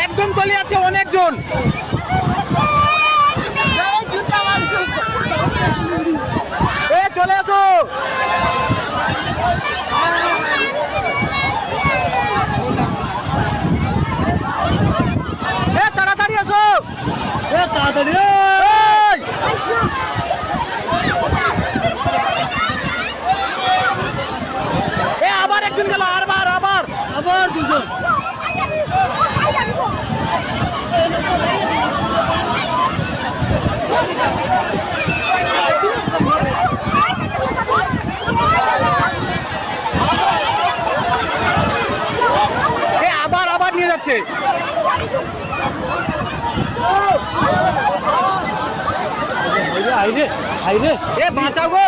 একদম তলি আছে অনেকজন। এ চলে আসো। এ তাড়াতাড়ি আসো, তাড়াতাড়ি। এ আবার একজন গেল, আবার আবার আবার দুজন। আবার আবার নিয়ে যাচ্ছে। এ বাঁচাও গো।